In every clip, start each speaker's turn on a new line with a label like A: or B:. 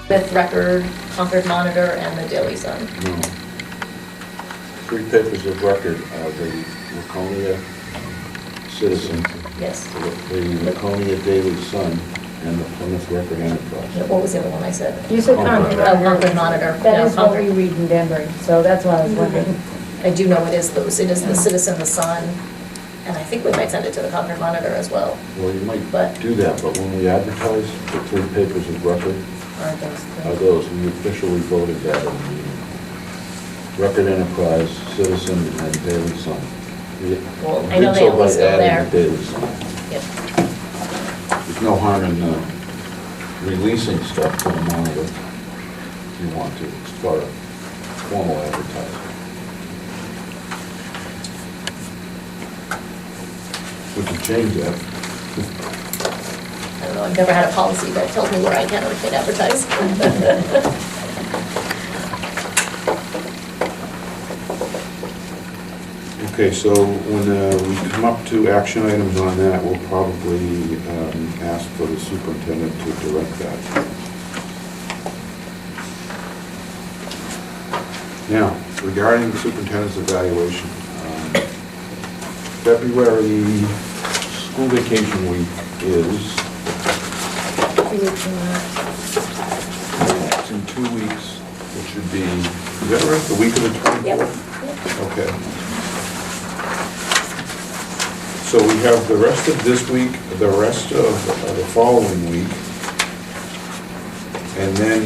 A: With Record, Concord Monitor, and the Daily Sun.
B: No. 3 papers of record are the Laconia Citizen,
A: Yes.
B: the Laconia Daily Sun, and the Plymouth Record Enterprise.
A: What was the other one I said?
C: You said Concord.
A: Concord Monitor.
C: That
A: Yeah,
C: is what we
A: Concord.
C: read in Denver, so that's why I was wondering.
A: I do know it is those. It is the Citizen, the Sun, and I think we might send it to the Concord Monitor as well.
B: Well, you might
A: But-
B: do that, but when we advertise the 3 papers of record,
C: Aren't those
B: are
C: three?
B: those, we officially voted that in the meeting. Record Enterprise, Citizen, and Daily Sun. We
A: Well, I know
B: did
A: they
B: so by
A: always go
B: adding
A: there.
B: the Daily Sun.
A: Yep.
B: There's no harm in releasing stuff to the monitor if you want to, as part of formal advertising. We can change that.
A: I don't know, I've never had a policy that tells me where I can or can't advertise.
B: Okay, so when we come up to action items on that, we'll probably ask for the superintendent to direct that. Now, regarding the superintendent's evaluation, February school vacation week is,
C: 2 weeks from now.
B: it's in 2 weeks, it should be, is that right, the week of the 24th?
A: Yep.
B: Okay. So we have the rest of this week, the rest of the following week, and then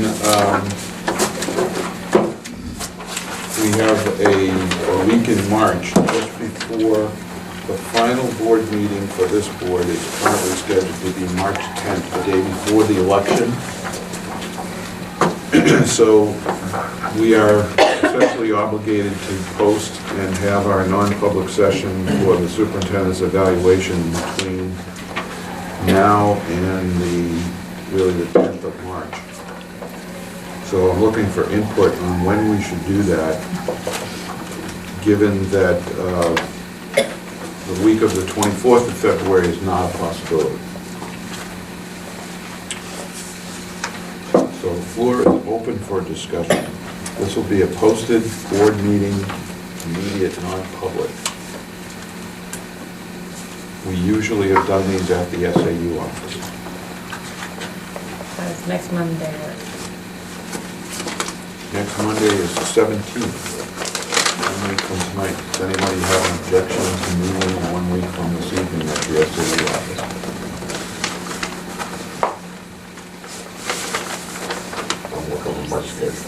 B: we have a week in March, just before the final board meeting for this board is currently scheduled to be March 10th, the day before the election. So we are essentially obligated to post and have our non-public session for the superintendent's evaluation between now and really the 10th of March. So I'm looking for input on when we should do that, given that the week of the 24th of February is not a possibility. So the floor is open for discussion. This will be a posted board meeting, immediate non-public. We usually have done these at the SAU office.
C: That's next Monday.
B: Next Monday is the 17th. 1 week from tonight. Does anybody have an objection to meeting 1 week from this evening at the SAU office?
D: I'm working on March 5th.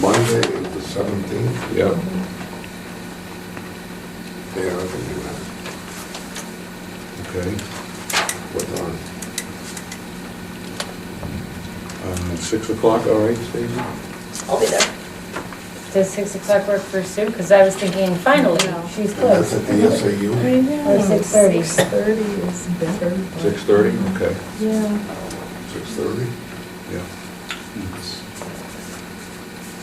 D: Monday is the 17th.
B: Yep.
D: Yeah, I can do that.
B: Okay.
D: What time?
B: 6 o'clock, all right, Stacy?
A: I'll be there.
C: Does 6 o'clock work for Sue? Because I was thinking, finally, she's
D: And that's
C: close.
D: at the SAU?
C: Or 6:30.
E: 6:30 is better.
B: 6:30, okay.
E: Yeah.
D: 6:30?
B: Yeah.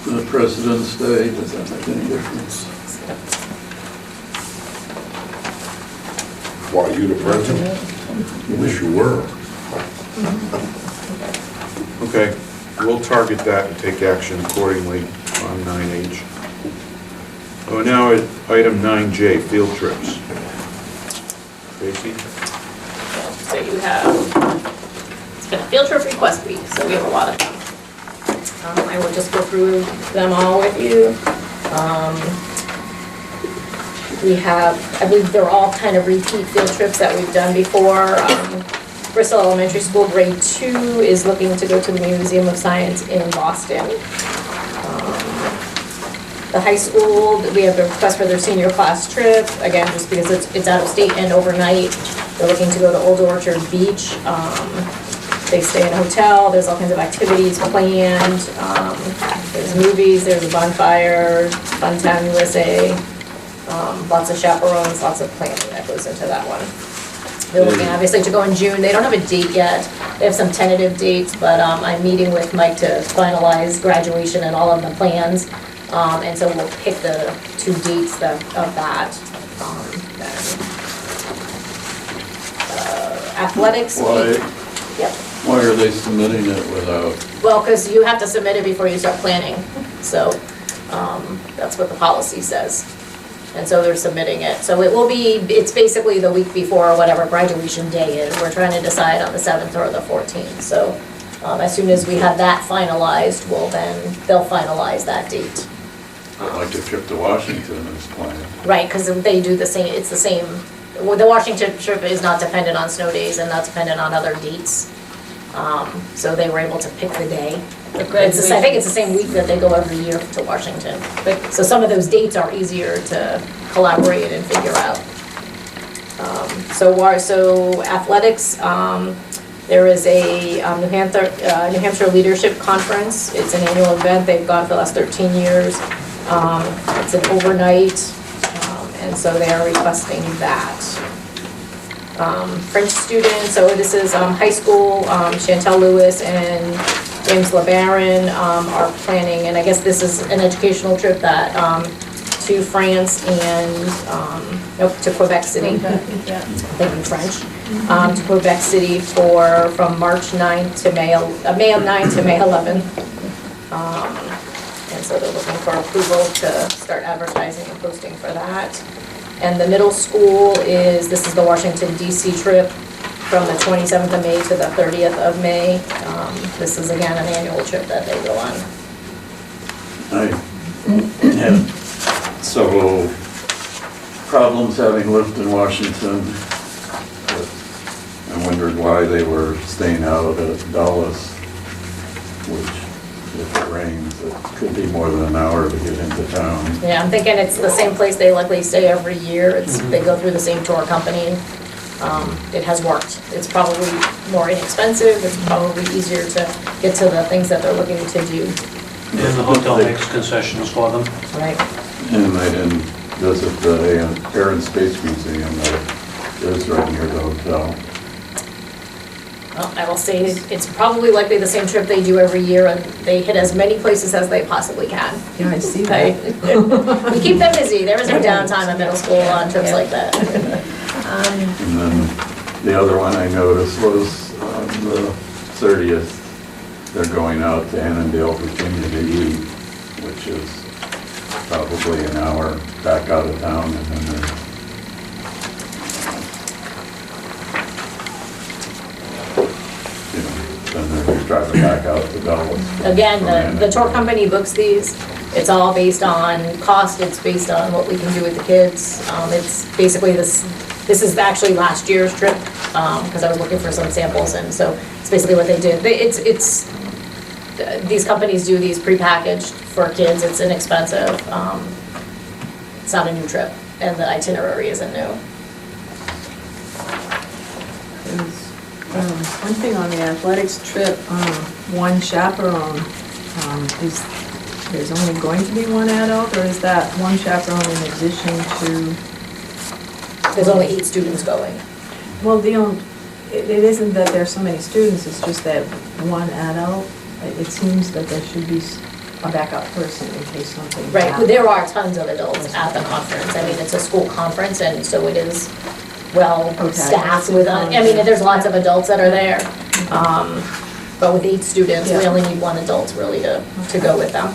F: The President's Day, does that make any difference?
D: Why, you the president? Wish you were.
B: Okay, we'll target that and take action accordingly on 9H. Oh, now at item 9J, field trips. Tracy?
A: So you have, it's been a field trip request week, so we have a lot of them. I will just go through them all with you. We have, I believe they're all kind of repeat field trips that we've done before. Bristol Elementary School grade 2 is looking to go to the Museum of Science in Boston. The high school, we have a request for their senior class trip, again, just because it's out of state and overnight. They're looking to go to Old Orchard Beach. They stay in a hotel, there's all kinds of activities planned. There's movies, there's a bonfire, Funtown USA. Lots of chaperones, lots of planning that goes into that one. They're looking obviously to go in June. They don't have a date yet. They have some tentative dates, but I'm meeting with Mike to finalize graduation and all of the plans. And so we'll pick the 2 dates of that. Then, athletics.
F: Why,
A: Yep.
F: why are they submitting it without?
A: Well, because you have to submit it before you start planning, so that's what the policy says. And so they're submitting it. So it will be, it's basically the week before whatever graduation day is. We're trying to decide on the 7th or the 14th. So as soon as we have that finalized, they'll finalize that date.
F: Like a trip to Washington is planned.
A: Right, because they do the same, it's the same, well, the Washington trip is not dependent on snow days and not dependent on other dates. So they were able to pick the day. I think it's the same week that they go every year to Washington. So some of those dates are easier to collaborate and figure out. So athletics, there is a New Hampshire Leadership Conference. It's an annual event. They've gone for the last 13 years. It's an overnight, and so they are requesting that. French students, so this is high school, Chantel Lewis and James LeBaron are planning, and I guess this is an educational trip that to France and, to Quebec City. Thinking French. To Quebec City from March 9th to May 9th to May 11th. And so they're looking for approval to start advertising and posting for that. And the middle school this is the Washington DC trip from the 27th of May to the 30th of May. This is again an annual trip that they go on.
F: I had several problems having lived in Washington. I wondered why they were staying out at Dulles, which if it rains, it could be more than an hour to get into town.
A: Yeah, I'm thinking it's the same place they likely stay every year. They go through the same tour company. It has worked. It's probably more inexpensive. It's probably easier to get to the things that they're looking to do.
G: And the hotel makes concessions for them.
A: Right.
F: And I didn't visit the Air and Space Museum that is right near the hotel.
A: Well, I will say it's probably likely the same trip they do every year, and they hit as many places as they possibly can.
E: Yeah, I see
A: Okay?
E: that.
A: We keep them busy. There is no downtime at middle school on trips like that.
F: And then the other one I noticed was on the 30th, they're going out to Annandale, Virginia to eat, which is probably an hour back out of town, and then they're driving back out to Dulles.
A: Again, the tour company books these. It's all based on cost. It's based on what we can do with the kids. It's basically this is actually last year's trip, because I was looking for some samples, and so it's basically what they did. These companies do these prepackaged for kids. It's inexpensive. It's not a new trip, and the itinerary isn't new.
E: One thing on the athletics trip, one chaperone, there's only going to be one adult, or is that one chaperone in addition to?
A: There's only 8 students going.
E: Well, it isn't that there's so many students, it's just that one adult. It seems that there should be a backup person in case something
A: Right,
E: happens.
A: there are tons of adults at the conference. I mean, it's a school conference, and so it is well staffed with, I mean, there's lots of adults that are there. But with 8 students, we only need one adult really to go with them.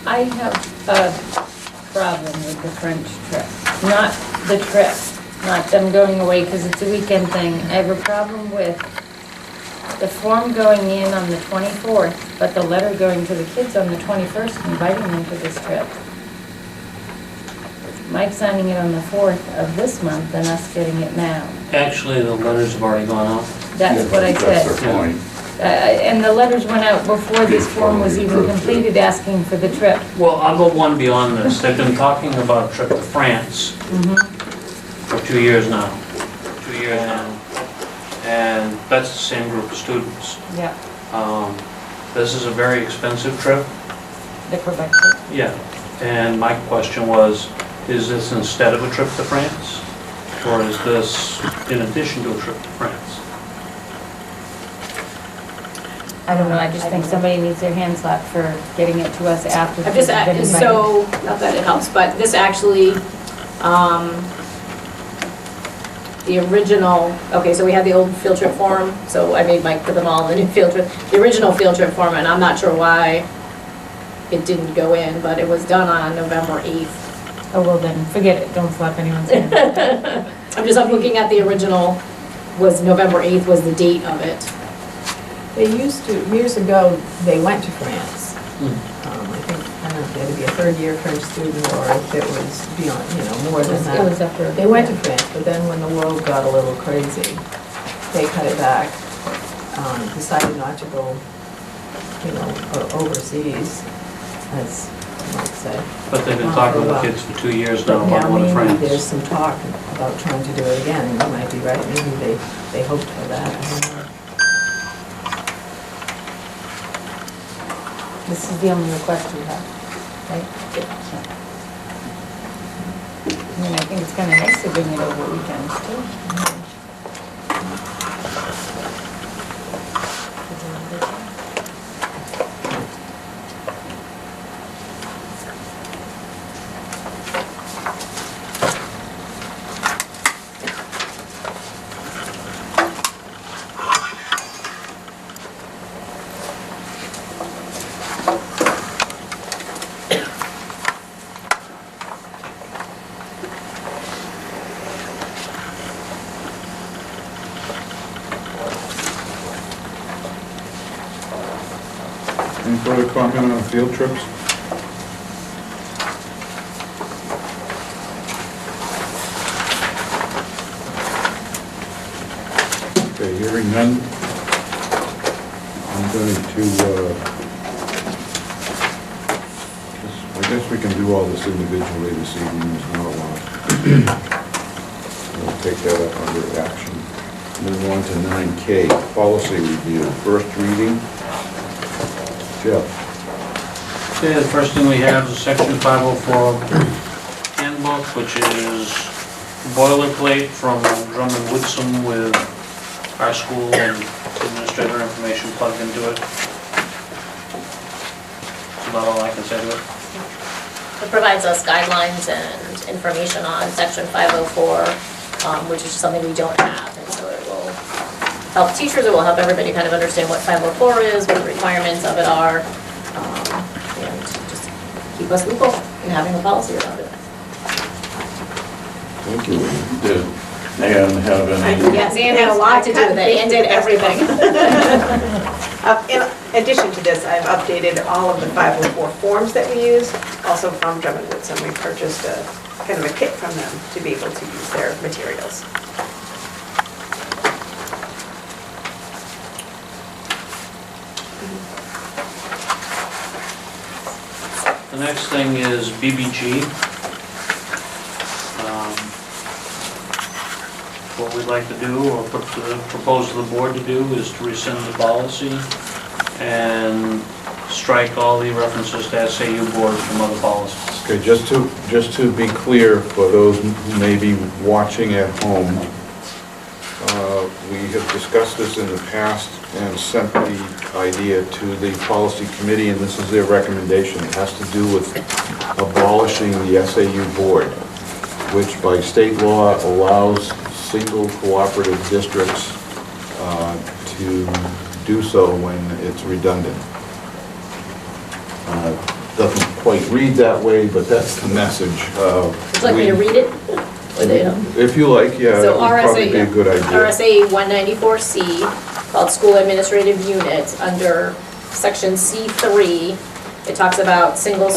C: I have a problem with the French trip. Not the trip, not them going away because it's a weekend thing. I have a problem with the form going in on the 24th, but the letter going to the kids on the 21st inviting them to this trip. Mike signing it on the 4th of this month and us getting it now.
G: Actually, the letters have already gone out.
C: That's what I said.
F: That's their point.
C: And the letters went out before this form was even completed asking for the trip.
G: Well, I'll go one beyond this. They've been talking about a trip to France for 2 years now. 2 years now. And that's the same group of students.
C: Yeah,
G: This is a very expensive trip.
C: the Quebec trip.
G: Yeah. And my question was, is this instead of a trip to France? Or is this in addition to a trip to France?
C: I don't know, I just think somebody needs their hand slapped for getting it to us after.
A: I'm just,
C: it's been invited.
A: so, not that it helps, but this actually, the original, okay, so we had the old field trip form, so I made Mike put them all in the new field trip. The original field trip form, and I'm not sure why it didn't go in, but it was done on November 8th.
C: Oh, well then, forget it, don't slap anyone's hand.
A: I'm looking at the original, was November 8th was the date of it.
E: They used to, years ago, they went to France. I think, I don't know if they had to be a third-year French student or if it was beyond, more than that.
C: It was upper.
E: They went to France, but then when the world got a little crazy, they cut it back, decided not to go, overseas, as Mike said.
G: But they've been talking to the kids for 2 years now about going to
E: Maybe there's
G: France.
E: some talk about trying to do it again, you might be right, maybe they hoped for that, I don't know.
C: This is the only request we have, right? I mean, I think it's kind of nice to bring it over weekends too.
B: Any further comment on field trips? Okay, hearing none, I'm going to, I guess we can do all this individually this evening, there's not a lot. We'll take that up under action. Move on to 9K, policy review, first reading. Jeff.
G: Okay, the first thing we have is section 504 handbook, which is boilerplate from Drummond Woodson with our school and administrator information plugged into it. That's about all I can say to it.
A: It provides us guidelines and information on section 504, which is something we don't have, and so it will help teachers, it will help everybody kind of understand what 504 is, what the requirements of it are, and just keep us legal in having a policy about it.
B: Thank you.
F: Did Ann have any?
A: Yes, Ann had a lot to do with it, Ann did everything.
H: In addition to this, I've updated all of the 504 forms that we use, also from Drummond Woodson. We purchased a kind of a kit from them to be able to use their materials.
G: The next thing is BBG. What we'd like to do, or propose to the board to do, is to rescind the policy and strike all the references to SAU board from other policies.
B: Okay, just to be clear for those who may be watching at home, we have discussed this in the past and sent the idea to the policy committee, and this is their recommendation. It has to do with abolishing the SAU board, which by state law allows single cooperative districts to do so when it's redundant. Doesn't quite read that way, but that's the message.
A: Would you like me to read it? Or they don't?
B: If you like, yeah, that
A: So
B: would probably be a good idea.
A: RSA 194C, called School Administrative Units, under section C3, it talks about single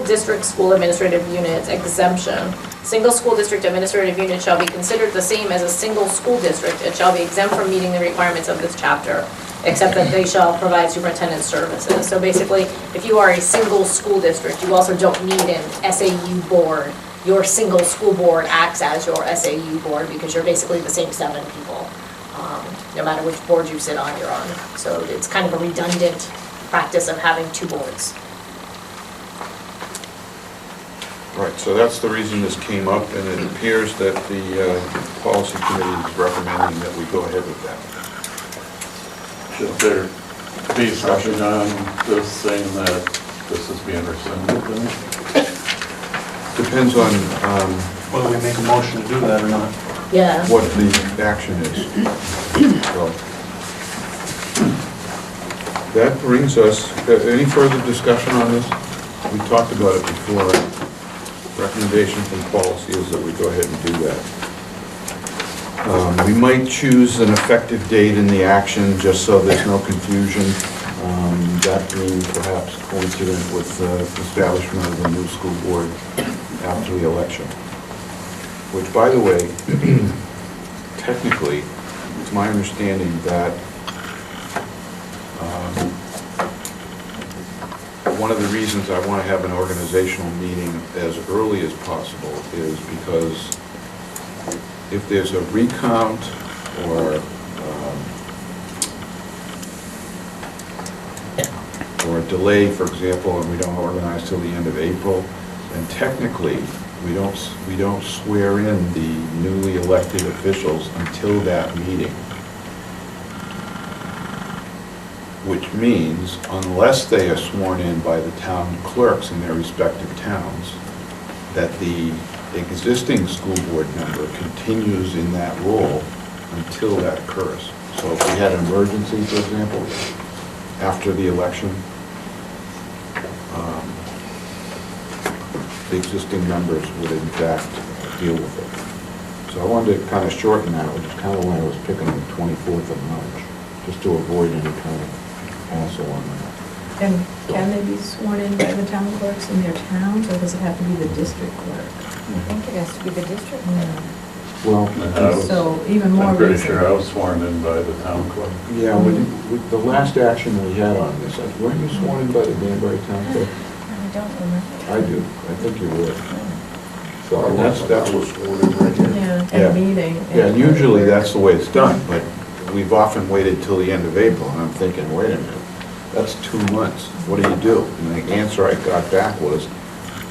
A: district school administrative units exemption. Single school district administrative unit shall be considered the same as a single school district. It shall be exempt from meeting the requirements of this chapter, except that they shall provide superintendent services. So basically, if you are a single school district, you also don't need an SAU board. Your single school board acts as your SAU board because you're basically the same 7 people. No matter which board you sit on, you're on. So it's kind of a redundant practice of having 2 boards.
B: Right, so that's the reason this came up, and it appears that the policy committee is recommending that we go ahead with that.
F: Should there be something on this saying that this is being rescinded then?
B: Depends on
G: Whether we make a motion to do that or not.
A: Yeah.
B: what the action is. So, that brings us, any further discussion on this? We talked about it before. Recommendation from policy is that we go ahead and do that. We might choose an effective date in the action, just so there's no confusion. That being perhaps coincident with the establishment of the new school board after the election. Which, by the way, technically, it's my understanding that one of the reasons I want to have an organizational meeting as early as possible is because if there's a recount or a delay, for example, and we don't organize till the end of April, then technically we don't swear in the newly elected officials until that meeting. Which means, unless they are sworn in by the town clerks in their respective towns, that the existing school board member continues in that role until that occurs. So if we had an emergency, for example, after the election, the existing members would in fact deal with it. So I wanted to kind of shorten that, which is kind of why I was picking the 24th of March, just to avoid any kind of hassle on that.
E: And can they be sworn in by the town clerks in their towns, or does it have to be the district clerk?
C: I think it has to be the district.
B: Well,
E: So even more
F: I'm pretty
E: reason.
F: sure I was sworn in by the town clerk.
B: yeah, with the last action we had on this, weren't you sworn in by the Danbury Town Clerk?
C: I don't remember.
B: I do, I think you were. So
D: I
B: that's
D: was sworn in right here.
E: Yeah,
B: Yeah.
E: at a meeting.
B: Yeah, and usually that's the way it's done, but we've often waited till the end of April, and I'm thinking, wait a minute, that's 2 months, what do you do? And the answer I got back was,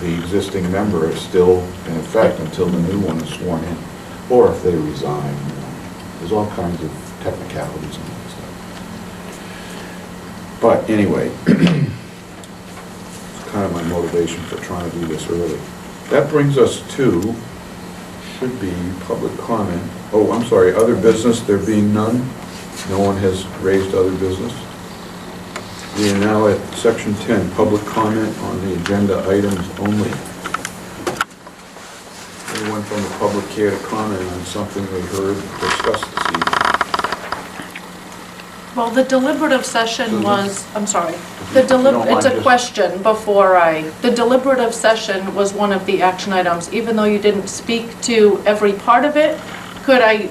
B: the existing member is still in effect until the new one is sworn in, or if they resign, you know. There's all kinds of technicalities on that stuff. But anyway, it's kind of my motivation for trying to do this early. That brings us to, should be public comment. Oh, I'm sorry, other business, there being none. No one has raised other business. We are now at section 10, public comment on the agenda items only. Anyone from the public care to comment on something they heard discussed this evening?
I: Well, the deliberative session
B: Susan?
I: was, I'm sorry,
B: If you don't mind
I: it's a
B: just-
I: question before the deliberative session was one of the action items. Even though you didn't speak to every part of it, could I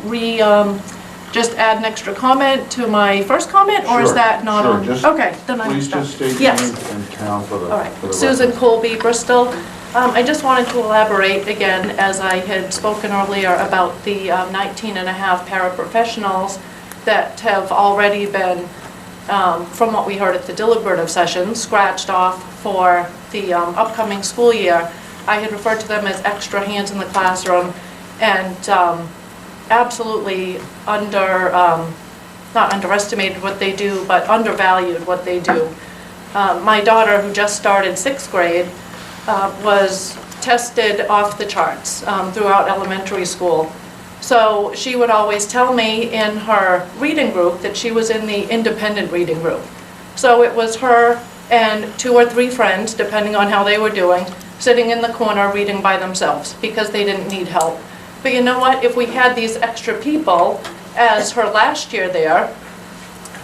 I: just add an extra comment to my first comment, or is
B: Sure,
I: that not
B: sure,
I: on?
B: just-
I: Okay, then I'm
B: Please
I: done.
B: just state your
I: Yes.
B: name and town for the
I: All right,
B: for the
I: Susan
B: record.
I: Colby, Bristol. I just wanted to elaborate again, as I had spoken earlier, about the 19 and a half paraprofessionals that have already been, from what we heard at the deliberative session, scratched off for the upcoming school year. I had referred to them as extra hands in the classroom, and absolutely not underestimated what they do, but undervalued what they do. My daughter, who just started 6th grade, was tested off the charts throughout elementary school. So she would always tell me in her reading group that she was in the independent reading group. So it was her and 2 or 3 friends, depending on how they were doing, sitting in the corner reading by themselves because they didn't need help. But you know what? If we had these extra people, as her last year there,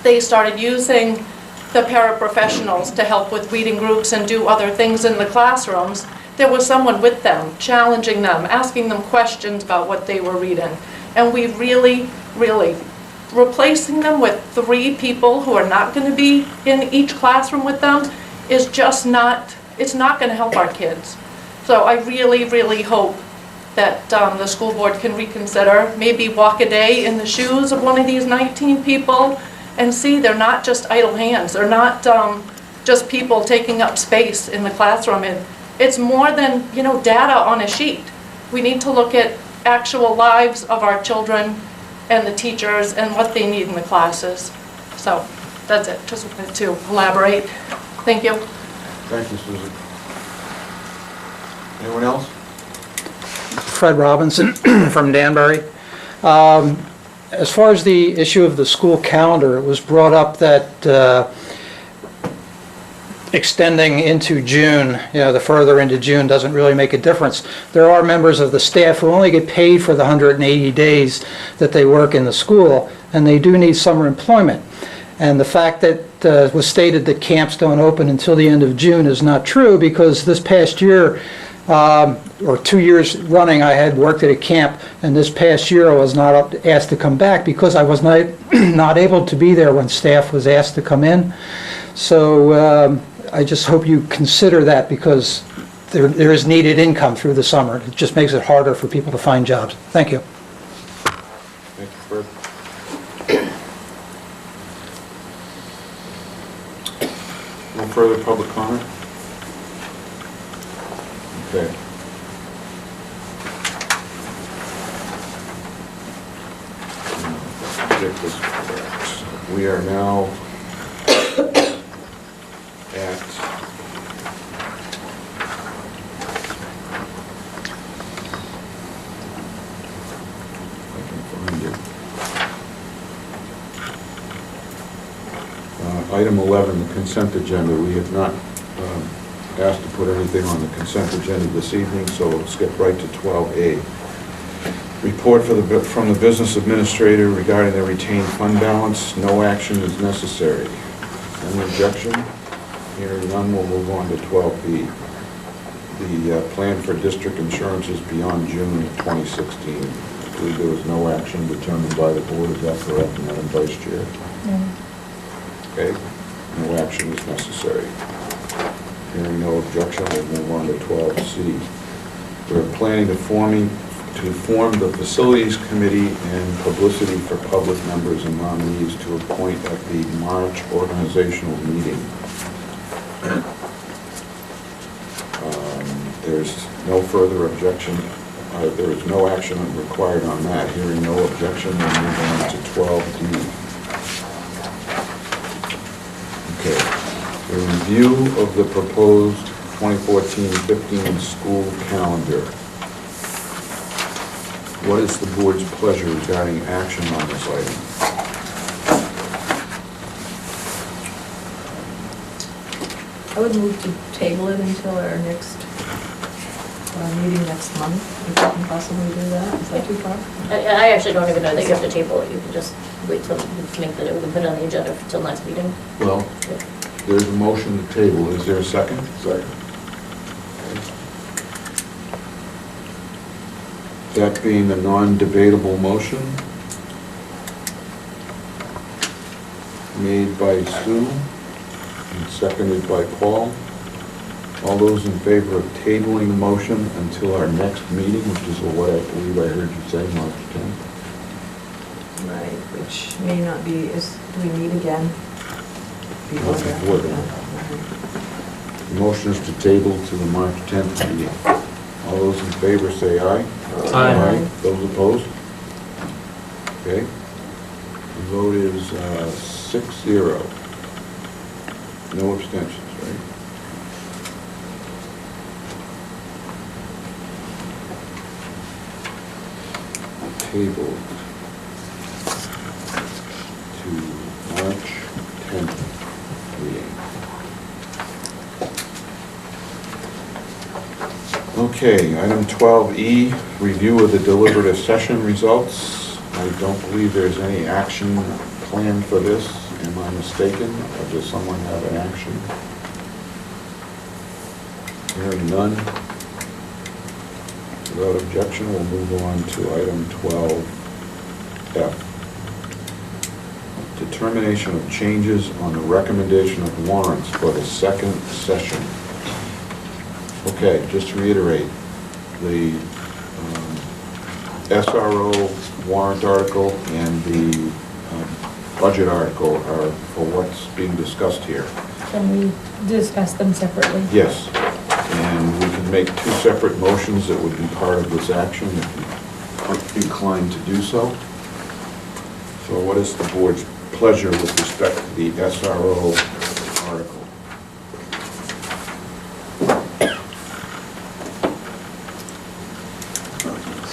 I: they started using the paraprofessionals to help with reading groups and do other things in the classrooms. There was someone with them, challenging them, asking them questions about what they were reading. And we really, replacing them with 3 people who are not going to be in each classroom with them is just not, it's not going to help our kids. So I really hope that the school board can reconsider, maybe walk a day in the shoes of one of these 19 people and see they're not just idle hands. They're not just people taking up space in the classroom. It's more than, data on a sheet. We need to look at actual lives of our children and the teachers and what they need in the classes. So That's it, just wanted to elaborate. Thank you.
B: Thank you, Susan. Anyone else?
J: Fred Robinson from Danbury. As far as the issue of the school calendar, it was brought up that extending into June, the further into June doesn't really make a difference. There are members of the staff who only get paid for the 180 days that they work in the school, and they do need summer employment. And the fact that it was stated that camps don't open until the end of June is not true, because this past year, or 2 years running, I had worked at a camp, and this past year I was not asked to come back because I was not able to be there when staff was asked to come in. So I just hope you consider that, because there is needed income through the summer. It just makes it harder for people to find jobs. Thank you.
B: Thank you, Fred. No further public comment? Okay. Get this correct. We are now at I can find it. Item 11, the consent agenda. We have not asked to put anything on the consent agenda this evening, so we'll skip right to 12A. Report from the business administrator regarding the retained fund balance. No action is necessary. Any objection? Hearing none, we'll move on to 12B. The plan for district insurances beyond June of 2016. I believe there was no action determined by the board. Is that correct, Madam Vice Chair?
C: No.
B: Okay, no action is necessary. Hearing no objection, we'll move on to 12C. We're planning to form the Facilities Committee and Publicity for Public Members and Nominees to appoint at the March organizational meeting. There's no further objection. There is no action required on that. Hearing no objection, we'll move on to 12D. Okay. A review of the proposed 2014-15 school calendar. What is the board's pleasure regarding action on this item?
E: I would move to table it until our next meeting next month, if we can possibly do that. Is that too far?
A: I actually don't even know that you have to table it. You can just wait till, make that, we can put it on the agenda until next meeting.
B: Well, there's a motion to table. Is there a second?
D: Second.
B: That being the non-debatable motion made by Sue and seconded by Paul. All those in favor of tabling the motion until our next meeting, which is what I believe I heard you say, March 10th.
E: Right, which may not be, do we meet again? Before that?
B: Before that.
E: Yeah,
B: The motion is to table to the March 10th meeting. All those in favor say aye.
G: Aye.
B: Those opposed? Okay. The vote is 6-0. No abstentions, right? Tabled to March 10th meeting. Okay, item 12E, review of the deliberative session results. I don't believe there's any action planned for this. Am I mistaken? Or does someone have an action? Hearing none. Without objection, we'll move on to item 12F. Determination of changes on the recommendation of warrants for the second session. Okay, just to reiterate, the SRO warrant article and the budget article are for what's being discussed here.
C: Can we discuss them separately?
B: Yes, and we can make two separate motions that would be part of this action if you're inclined to do so. So what is the board's pleasure with respect to the SRO article.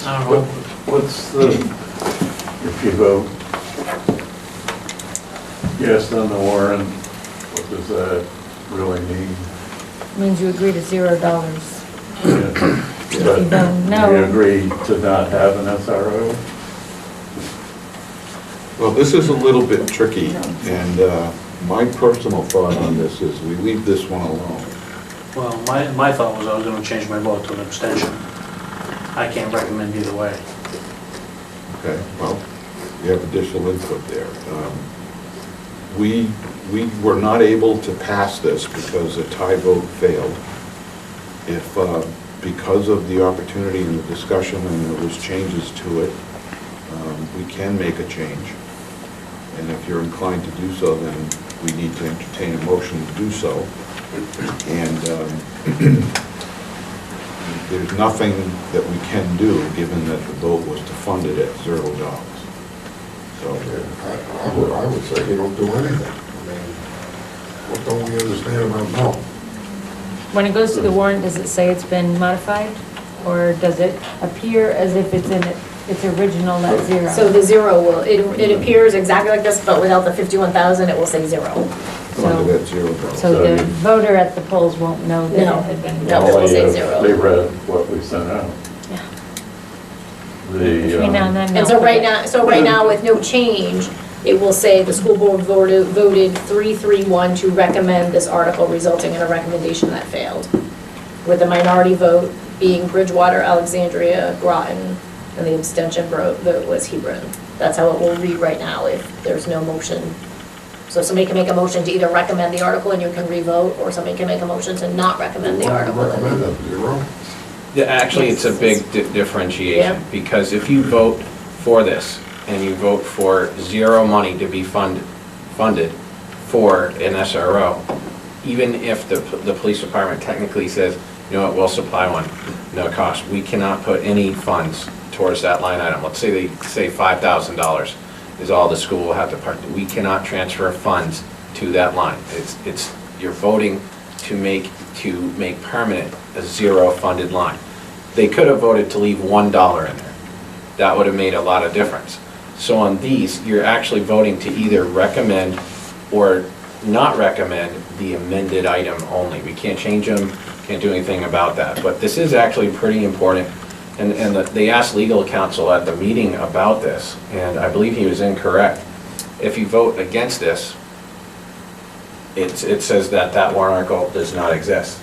G: I don't know.
F: What's the, if you vote yes on the warrant, what does that really mean?
C: Means you agree to $0.
F: But
C: You don't know.
F: you agree to not have an SRO?
B: Well, this is a little bit tricky, and my personal thought on this is we leave this one alone.
G: Well, my thought was I was gonna change my vote to an abstention. I can't recommend either way.
B: Okay, well, you have additional input there. We were not able to pass this because a tie vote failed. If, because of the opportunity and the discussion and there was changes to it, we can make a change. And if you're inclined to do so, then we need to entertain a motion to do so. And there's nothing that we can do, given that the vote was to fund it at $0. So,
D: I would say you don't do anything. I mean, what don't we understand about no?
C: When it goes to the warrant, does it say it's been modified? Or does it appear as if it's in its original at 0?
A: So the 0 will, it appears exactly like this, but without the 51,000, it will say 0.
B: funded at $0.
C: So the voter at the polls won't know that
A: No.
C: it had been.
A: No, it will
F: Only
A: say
F: if
A: 0.
F: They read what we sent out.
C: Yeah.
F: The,
C: Between now and then.
A: And so right now, with no change, it will say the school board voted 3-3-1 to recommend this article, resulting in a recommendation that failed. With the minority vote being Bridgewater, Alexandria, Groton, and the abstention vote was Hebron. That's how it will read right now if there's no motion. So somebody can make a motion to either recommend the article and you can re-vote, or somebody can make a motion to not recommend the article.
D: Recommend that, 0?
K: Yeah, actually, it's a big differentiation,
A: Yeah.
K: because if you vote for this, and you vote for 0 money to be funded for an SRO, even if the police department technically says, you know what, we'll supply one, no cost, we cannot put any funds towards that line item. Let's say they say $5,000 is all the school will have to we cannot transfer funds to that line. It's you're voting to make permanent a 0 funded line. They could have voted to leave $1 in there. That would have made a lot of difference. So on these, you're actually voting to either recommend or not recommend the amended item only. We can't change them, can't do anything about that. But this is actually pretty important. And they asked legal counsel at the meeting about this, and I believe he was incorrect. If you vote against this, it says that warrant article does not exist.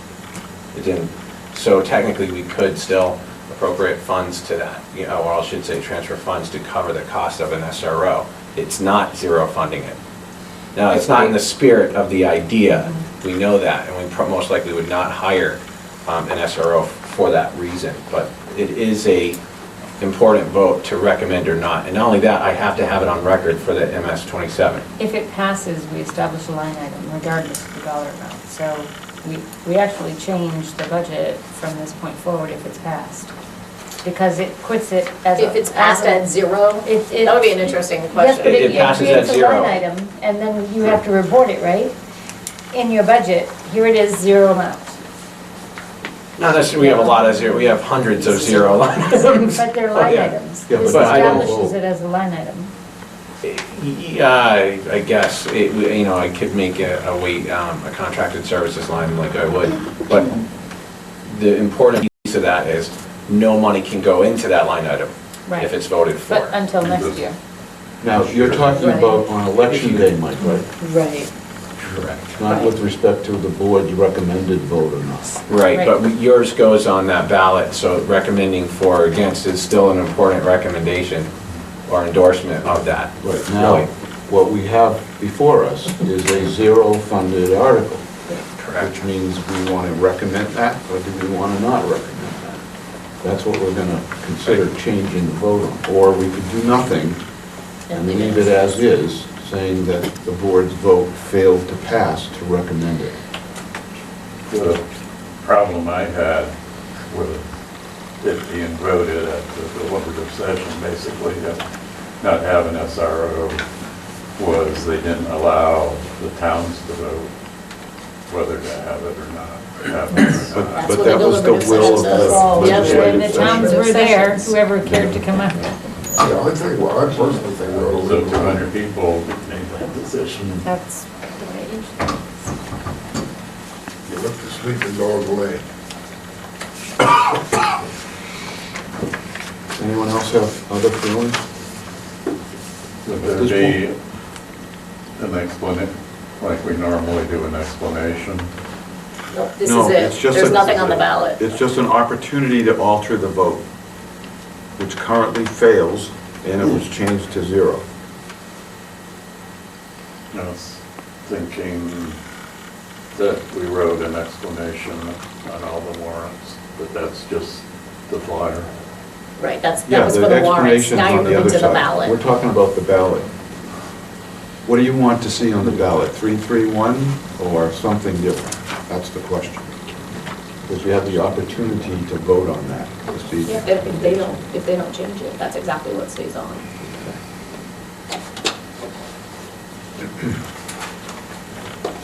K: It didn't. So technically, we could still appropriate funds to that, you know, or I should say transfer funds to cover the cost of an SRO. It's not 0 funding it. Now, it's not in the spirit of the idea. We know that, and we most likely would not hire an SRO for that reason. But it is a important vote to recommend or not. And not only that, I have to have it on record for the MS 27.
C: If it passes, we establish a line item regardless of the dollar amount. So we actually change the budget from this point forward if it's passed. Because it puts it as a...
A: If it's passed at 0,
C: it-
A: that would be an interesting
C: Yes,
A: question.
C: but
K: It
C: it
K: passes
C: creates
K: at
C: a
K: 0.
C: line item, and then you have to report it, right? In your budget, here it is, 0 amount.
K: Not necessarily, we have a lot of 0, we have hundreds of 0 line items.
C: But they're line
K: Yeah.
C: items.
B: Yeah,
C: This
K: but I don't
C: establishes
B: vote.
C: it as a line item.
K: Yeah, I guess, you know, I could make a contracted services line like I would, but the important piece of that is no money can go into that line item
C: Right.
K: if it's voted for.
C: But until next year.
B: Now, you're talking about on election day, Mike, right?
A: Right.
K: Correct.
B: Not with respect to the board's recommended vote or not.
K: Right,
C: Right.
K: but yours goes on that ballot, so recommending for or against is still an important recommendation or endorsement of that.
B: Right now,
K: Really.
B: what we have before us is a 0 funded article,
K: Correct.
B: which means we want to recommend that, or do we want to not recommend that? That's what we're going to consider changing the vote on. Or we could do nothing and leave it as is, saying that the board's vote failed to pass to recommend it.
F: The problem I had with it being voted at the deliberative session, basically, to not have an SRO was they didn't allow the towns to vote whether to have it or not. Have it or
A: That's
F: not.
B: But
A: what
B: that
A: the
B: was the
A: deliberative
B: will of
A: session says.
B: the
C: Yep,
B: legislative
C: and the towns
B: session.
C: were there, whoever cared to come out.
D: Yeah, I think, well, I personally think we ought to
F: So
D: leave it.
F: 200 people made that decision.
C: That's the way it usually is.
D: You let the sleeping dog lay.
B: Anyone else have other feelings?
F: Would there be an explanation, like we normally do an explanation?
A: Nope, this
B: No,
A: is
B: it's
A: it.
B: just
A: There's
B: a-
A: nothing on the ballot.
B: It's just an opportunity to alter the vote, which currently fails, and it was changed to 0.
F: I was thinking that we wrote an explanation on all the warrants, but that's just the flyer.
A: Right, that
B: Yeah,
A: was for the warrants.
B: explanation's
A: Now you're
B: on the
A: moving
B: other
A: to the
B: side.
A: ballot.
B: We're talking about the ballot. What do you want to see on the ballot? 331 or something different? That's the question. Because you have the opportunity to vote on that this evening.
A: Yeah, if they don't change it, that's exactly what stays on.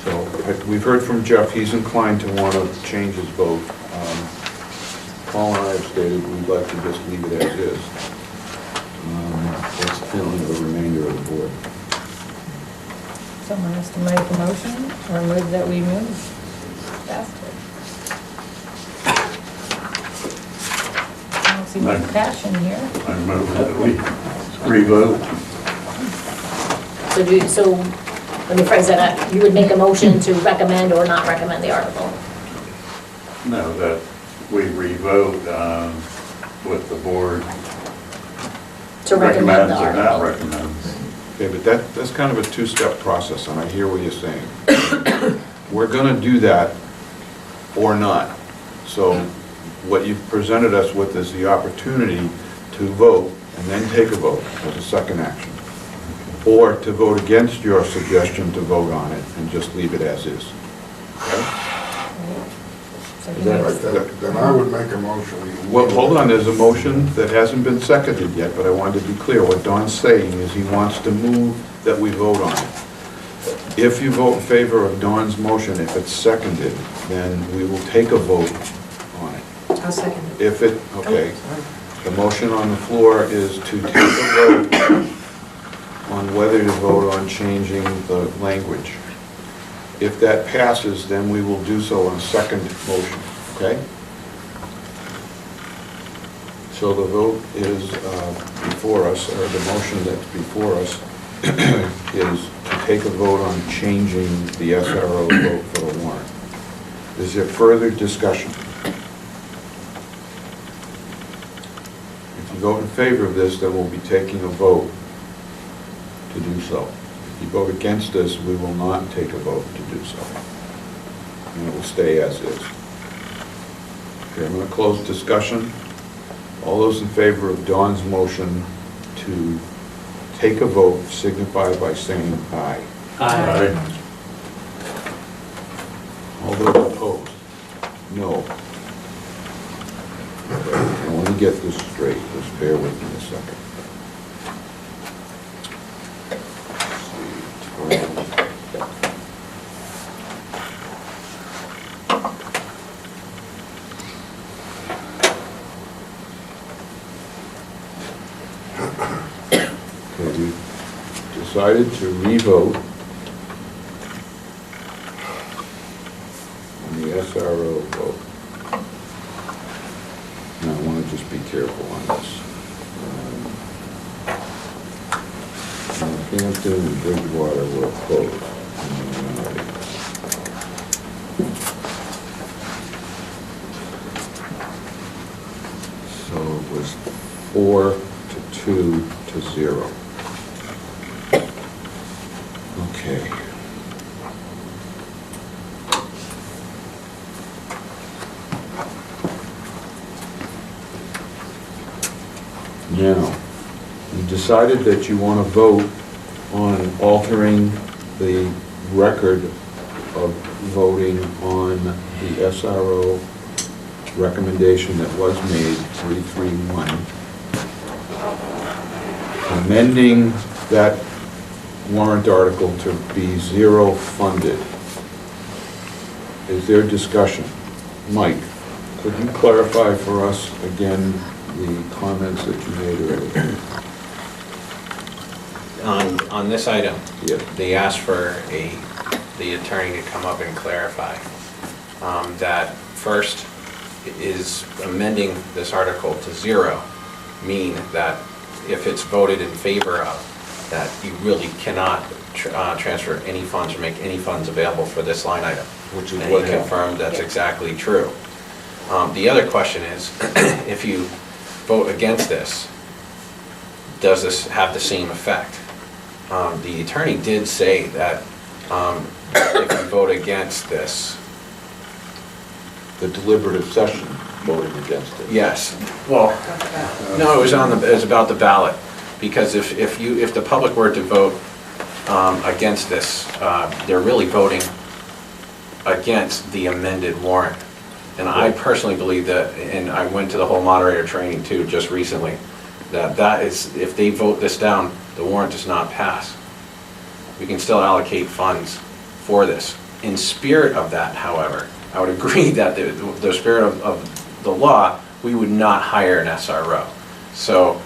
B: So we've heard from Jeff, he's inclined to want to change his vote. Paul and I have stated we'd like to just leave it as is. What's the feeling of the remainder of the board?
C: Someone has to make a motion or move that we move faster. I don't see much passion here.
F: I move that we revote.
A: So let me phrase that up. You would make a motion to recommend or not recommend the article.
F: No, that we revote what the board
A: To recommend the
F: recommends or not
A: article.
F: recommends.
B: Okay, but that's kind of a two-step process, and I hear what you're saying. We're gonna do that or not. So what you've presented us with is the opportunity to vote and then take a vote as a second action. Or to vote against your suggestion to vote on it and just leave it as is. Okay?
C: So
B: Is
C: he
B: that
C: makes-
B: right?
D: Then I would make a motion.
B: Well, hold on, there's a motion that hasn't been seconded yet, but I wanted to be clear. What Don's saying is he wants to move that we vote on it. If you vote in favor of Don's motion, if it's seconded, then we will take a vote on it.
E: I'll second it.
B: If it, okay, the motion on the floor is to take a vote on whether to vote on changing the language. If that passes, then we will do so on a second motion, okay? So the vote is before us, or the motion that's before us is to take a vote on changing the SRO vote for the warrant. Is there further discussion? If you vote in favor of this, then we'll be taking a vote to do so. If you vote against this, we will not take a vote to do so. And it will stay as is. Okay, I'm going to close discussion. All those in favor of Dawn's motion to take a vote signify by saying aye.
G: Aye.
B: All those opposed? No. I want to get this straight, just bear with me a second. Okay, we decided to re-vote on the SRO vote. Now, I want to just be careful on this. Northampton and Bridgewater were opposed. So it was 4-2 to 0. Okay. Now, you decided that you want to vote on altering the record of voting on the SRO recommendation that was made, 331. Amending that warrant article to be zero funded. Is there discussion? Mike, could you clarify for us again the comments that you made earlier?
K: On this item,
B: Yeah.
K: they asked for the attorney to come up and clarify that first is amending this article to zero mean that if it's voted in favor of, that you really cannot transfer any funds or make any funds available for this line item.
B: Which is
K: And
B: what
K: he
B: happened.
K: confirmed that's exactly true. The other question is, if you vote against this, does this have the same effect? The attorney did say that if you vote against this,
B: The deliberative session voted against it.
K: yes, well, no, it was about the ballot, because if the public were to vote against this, they're really voting against the amended warrant. And I personally believe that, and I went to the whole moderator training too, just recently, that is, if they vote this down, the warrant does not pass. We can still allocate funds for this. In spirit of that, however, I would agree that the spirit of the law, we would not hire an SRO. So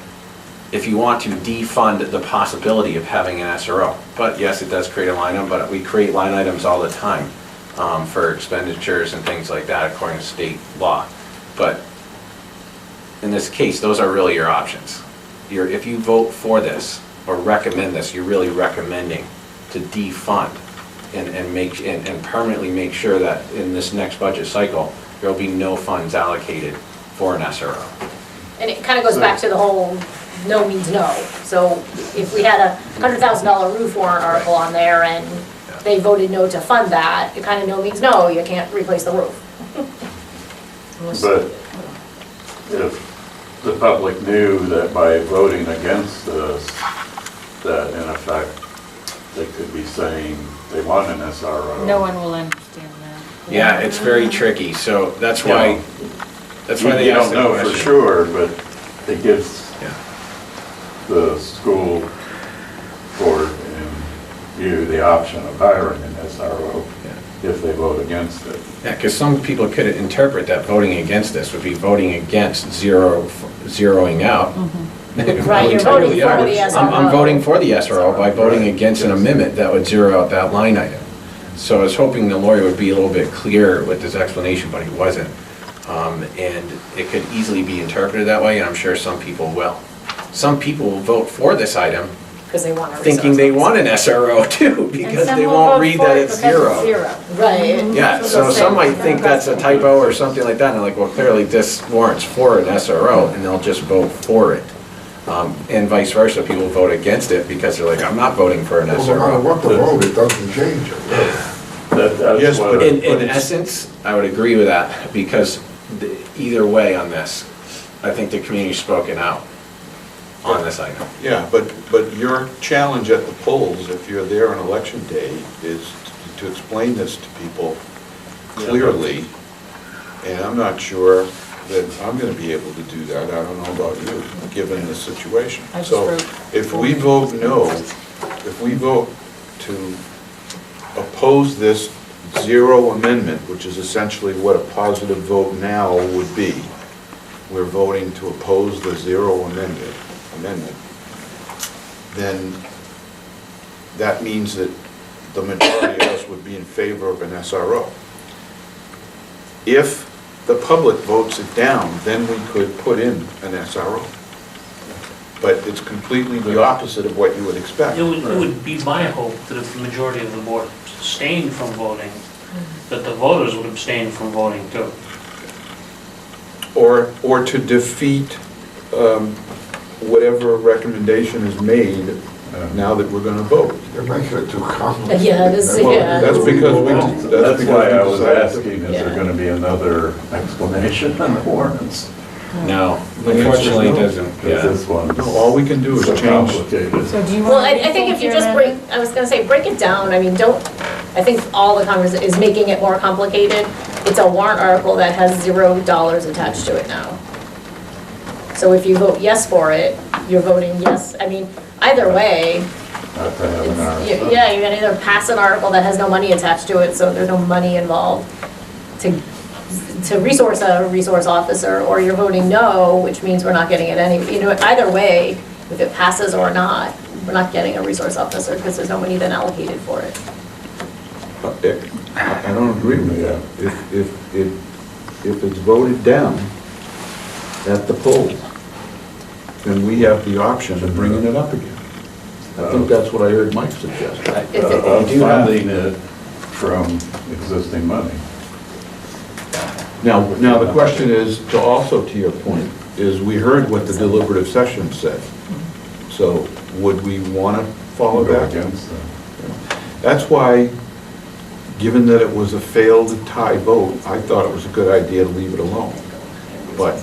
K: if you want to defund the possibility of having an SRO, but yes, it does create a line item, but we create line items all the time for expenditures and things like that according to state law. But in this case, those are really your options. If you vote for this or recommend this, you're really recommending to defund and permanently make sure that in this next budget cycle, there will be no funds allocated for an SRO.
A: And it kind of goes back to the whole no means no. So if we had a $100,000 roof warrant article on there and they voted no to fund that, it kind of no means no, you can't replace the roof.
F: But if the public knew that by voting against this, that in effect, they could be saying they want an SRO.
C: No one will understand that.
K: Yeah, it's very tricky, so that's why, they
F: You
K: asked
F: don't
K: the
F: know for
K: question.
F: sure, but it gives
K: Yeah.
F: the school board and you the option of hiring an SRO if they vote against it.
K: Yeah, because some people could interpret that voting against this would be voting against zeroing out.
A: Right, you're voting for the SRO.
K: I'm voting for the SRO by voting against an amendment that would zero out that line item. So I was hoping the lawyer would be a little bit clearer with this explanation, but he wasn't. And it could easily be interpreted that way, and I'm sure some people will. Some people will vote for this item
A: Because they want to.
K: thinking they want an SRO too, because they won't read that it's zero.
A: Right.
K: Yeah, so some might think that's a typo or something like that, and they're like, well, clearly this warrants for an SRO, and they'll just vote for it. And vice versa, people vote against it because they're like, I'm not voting for an
D: Well, no matter
K: SRO.
D: what the vote, it doesn't change it, really.
F: That's
B: Yes,
F: what
B: but
K: In essence, I would agree with that, because either way on this, I think the community's spoken out on this item.
B: Yeah, but your challenge at the polls, if you're there on election day, is to explain this to people clearly, and I'm not sure that I'm gonna be able to do that, I don't know about you, given the situation.
E: I just
B: So
E: wrote-
B: if we vote no, if we vote to oppose this zero amendment, which is essentially what a positive vote now would be, we're voting to oppose the zero amendment, then that means that the majority of us would be in favor of an SRO. If the public votes it down, then we could put in an SRO. But it's completely the opposite of what you would expect.
G: It would be my hope that if the majority of the board abstained from voting, that the voters would abstain from voting too.
B: Or to defeat whatever recommendation is made now that we're gonna vote.
D: You're making it too complicated.
A: Yeah, it is,
B: Well,
A: yeah.
B: that's because we,
F: That's why I was
B: decided to-
F: asking, is
A: Yeah.
F: there gonna be another explanation on the warrants?
K: No,
B: The answer is
K: unfortunately it
B: no.
K: doesn't,
F: Because
K: yeah.
F: this one's
B: No, all we can do is
F: so
B: change.
F: complicated.
C: So do you
A: Well,
C: want
A: I
C: to
A: think if you
C: rethink
A: just
C: your
A: break,
C: amendment?
A: I was gonna say, break it down, I mean, I think all the Congress is making it more complicated. It's a warrant article that has $0 attached to it now. So if you vote yes for it, you're voting yes, I mean, either way,
F: Not to have an RSO.
A: Yeah, you can either pass an article that has no money attached to it, so there's no money involved, to resource a resource officer, or you're voting no, which means we're not getting it either way, if it passes or not, we're not getting a resource officer because there's no money then allocated for it.
B: I don't agree with that. If it's voted down at the polls, then we have the option of bringing it up again. I think that's what I heard Mike suggest.
F: Funding it from existing money.
B: Now, the question is, to your point, is we heard what the deliberative session said. So would we want to follow
F: Go
B: that?
F: against them.
B: That's why, given that it was a failed tie vote, I thought it was a good idea to leave it alone. But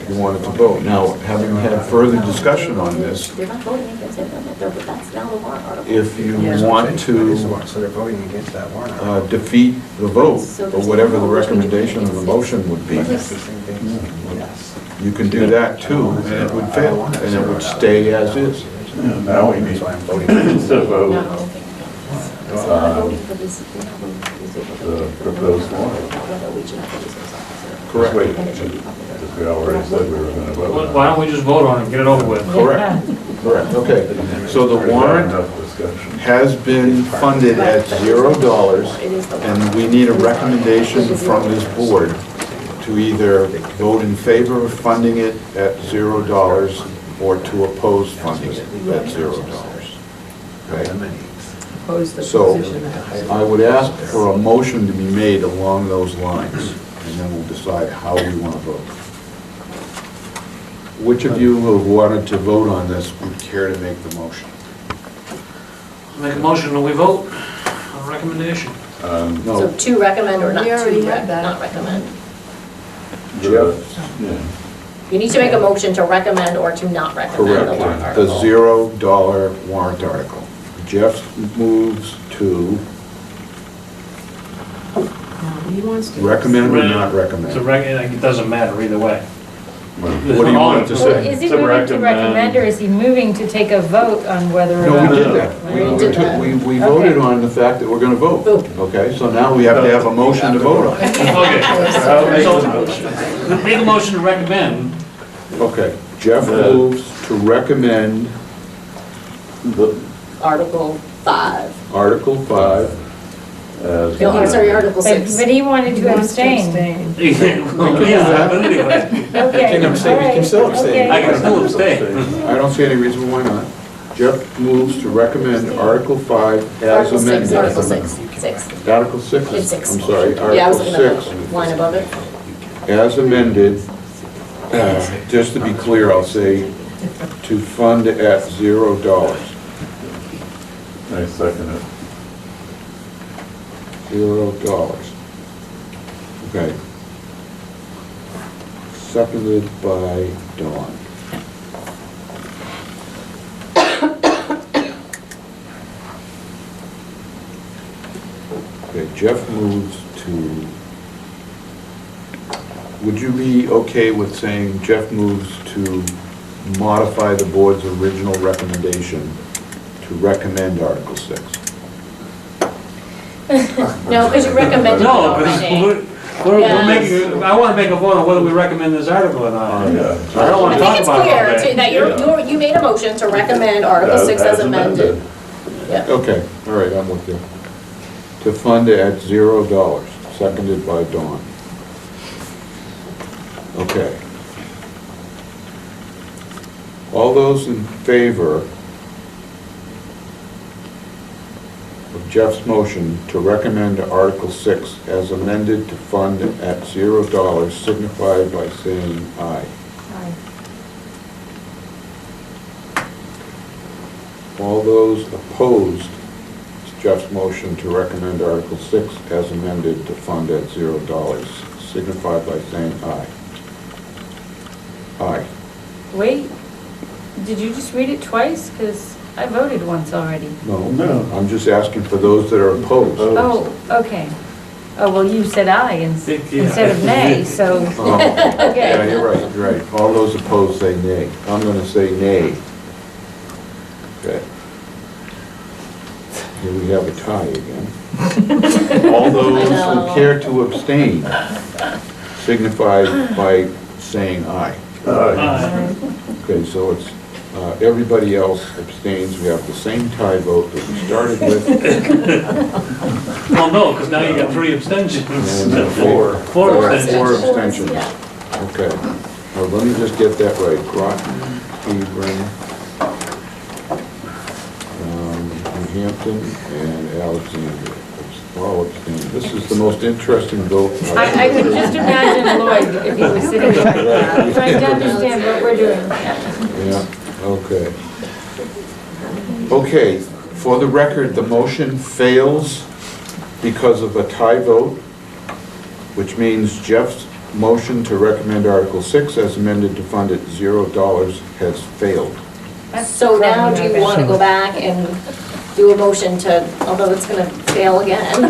B: you wanted to vote. Now, having had further discussion on this,
A: They're not voting against it, that's now the warrant article.
B: if you want to
L: So they're voting against that warrant.
B: defeat the vote, or whatever the recommendation of the motion would be,
L: That's the same thing. Yes.
B: you can do that too, and it would fail, and it would stay as is.
F: And now we need
L: That's why I'm voting.
F: to vote
A: No. So we're not voting for this, we're not voting for this.
F: the proposed warrant.
B: Correct.
F: Wait, because we already said we were going to vote.
G: Why don't we just vote on it, get it over with?
B: Correct, correct, okay. So the
F: We've had
B: warrant
F: enough discussion.
B: has been funded at $0, and we need a recommendation from this board to either vote in favor of funding it at $0 or to oppose funding it at $0. Okay?
E: Oppose the
B: So
E: position.
B: I would ask for a motion to be made along those lines, and then we'll decide how we want to vote. Which of you who have wanted to vote on this would care to make the motion?
G: Make a motion, and we vote on recommendation.
A: So
B: No,
A: to recommend or not
E: We
A: to
E: already have that.
A: not recommend.
B: Jeff?
F: Yeah.
A: You need to make a motion to recommend or to not recommend the warrant
B: Correct, the
A: article.
B: $0 warrant article. Jeff moves to
E: He wants to.
B: recommend or not
G: To
B: recommend?
G: it doesn't matter either way.
B: What do you want it to
C: Well,
B: say?
C: is he
F: To
C: moving to recommend,
F: recommend.
C: or is he moving to take a vote on whether or
B: No,
C: not?
B: we did that.
A: We did that.
B: We voted on the fact that we're gonna vote.
A: Vote.
B: Okay, so now we have to have a motion to vote on.
G: Okay.
F: I'll make
G: So,
F: the motion.
G: make a motion to recommend.
B: Okay, Jeff moves to recommend
A: Article 5.
B: Article 5.
F: As
A: No, I'm sorry, Article
C: But
A: 6.
C: but he wanted
E: He
C: to
E: wants to
C: abstain.
E: abstain.
G: Yeah, but anyway,
C: Okay.
B: can abstain, we can still abstain.
C: Okay.
G: I can still abstain.
B: I don't see any reason why not. Jeff moves to recommend Article 5 as
A: Article 6,
B: amended.
A: Article 6, 6.
B: Article 6?
A: It's 6.
B: I'm sorry,
A: Yeah, I was
B: Article
A: looking at
B: 6,
A: the line above it.
B: as amended, just to be clear, I'll say, to fund at $0.
F: I second it.
B: $0. Okay. Seconded by Dawn. Okay, Jeff moves to, would you be okay with saying Jeff moves to modify the board's original recommendation to recommend Article 6?
A: No, because you recommended it
G: No, but
A: already.
G: we're
A: Yeah.
G: making, I want to make a vote on whether we recommend this article or not.
F: Yeah.
G: I don't want
A: I
G: to
A: think
G: talk
A: it's
G: about it all
A: clear
G: day.
A: that you made a motion to recommend Article 6 as amended. Yeah.
B: Okay, all right, I'm with you. To fund at $0, seconded by Dawn. Okay. All those in favor of Jeff's motion to recommend Article 6 as amended to fund at $0 signify by saying aye. All those opposed to Jeff's motion to recommend Article 6 as amended to fund at $0 signify by saying aye. Aye.
C: Wait, did you just read it twice? Because I voted once already.
B: No,
F: No.
B: I'm just asking for those that are opposed.
C: Oh, okay. Oh, well, you said aye instead of nay, so,
B: Oh, Yeah,
C: okay.
B: you're right, you're right. All those opposed say nay. I'm going to say nay. Okay. Here we have a tie again. All those who care to abstain signify by saying aye. Okay, so it's, everybody else abstains. We have the same tie vote that we started with.
G: Well, no, because now you got 3 abstentions.
B: And then
G: Four
B: abstentions.
A: Yeah.
B: Okay. Now, let me just get that right. Groton, Hebron, New Hampton, and Alexandria. All abstained. This is the most interesting vote.
C: I could just imagine Lloyd if he was sitting like that, trying to understand what we're doing.
B: Yeah, okay. Okay, for the record, the motion fails because of a tie vote, which means Jeff's motion to recommend Article 6 as amended to fund at $0 has failed.
A: So now do you want to go back and do a motion to, although it's going to fail again?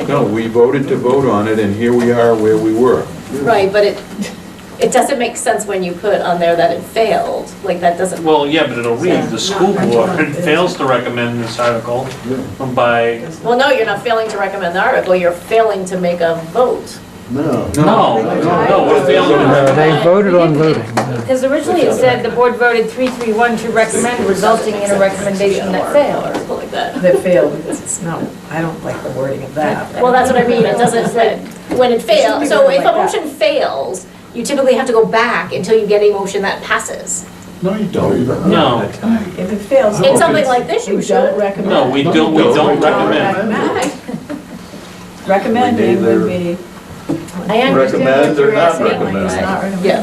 B: No, we voted to vote on it, and here we are where we were.
A: Right, but it doesn't make sense when you put on there that it failed, like that doesn't.
G: Well, yeah, but it'll read, the school board fails to recommend this article by,
A: Well, no, you're not failing to recommend the article, you're failing to make a vote.
G: no, we're failing to
J: They voted on voting.
C: Because originally it said the board voted 3-3-1 to recommend, resulting in a recommendation that
A: Or
C: failed.
A: something like that.
E: That failed, because it's not, I don't like the wording of that.
A: Well, that's what I mean, it doesn't, when it fails, so if a motion fails, you typically have to go back until you get a motion that passes.
B: No, you don't.
G: No,
E: If it fails.
A: In something like this, you
E: You
A: should.
E: don't recommend.
G: no, we don't recommend.
E: Recommending would be.
A: I understand
F: Recommend
A: what
F: or
A: you're
F: not
A: asking.
F: recommend?
E: It's not recommending.
A: Yeah.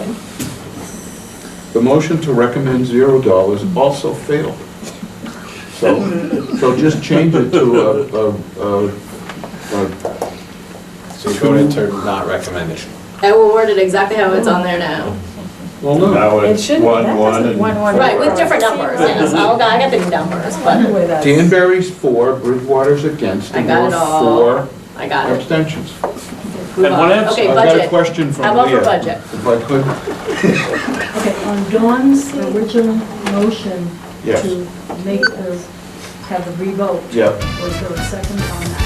B: The motion to recommend $0 also failed. So just change it to
K: So you voted to not recommend it.
A: I will word it exactly how it's on there now.
B: well, no.
F: Now
E: It
F: it's
E: shouldn't, that
F: 1-1
E: doesn't.
F: and.
C: 1-1.
A: Right, with different numbers, yes, I got the new numbers, but
B: Danbury's for, Bridgewater's against,
A: I
B: and
A: got it
B: we're
A: all.
B: for
A: I got it.
B: abstentions.
A: Move
G: And
A: on.
G: what else?
A: Okay,
B: I've got a
A: budget.
B: question from
A: How about for
B: Leah,
A: budget?
B: if I could.
M: Okay, on Dawn's original motion
B: Yes.
M: to make the, have the revote,
B: Yeah.
M: was there a second on that?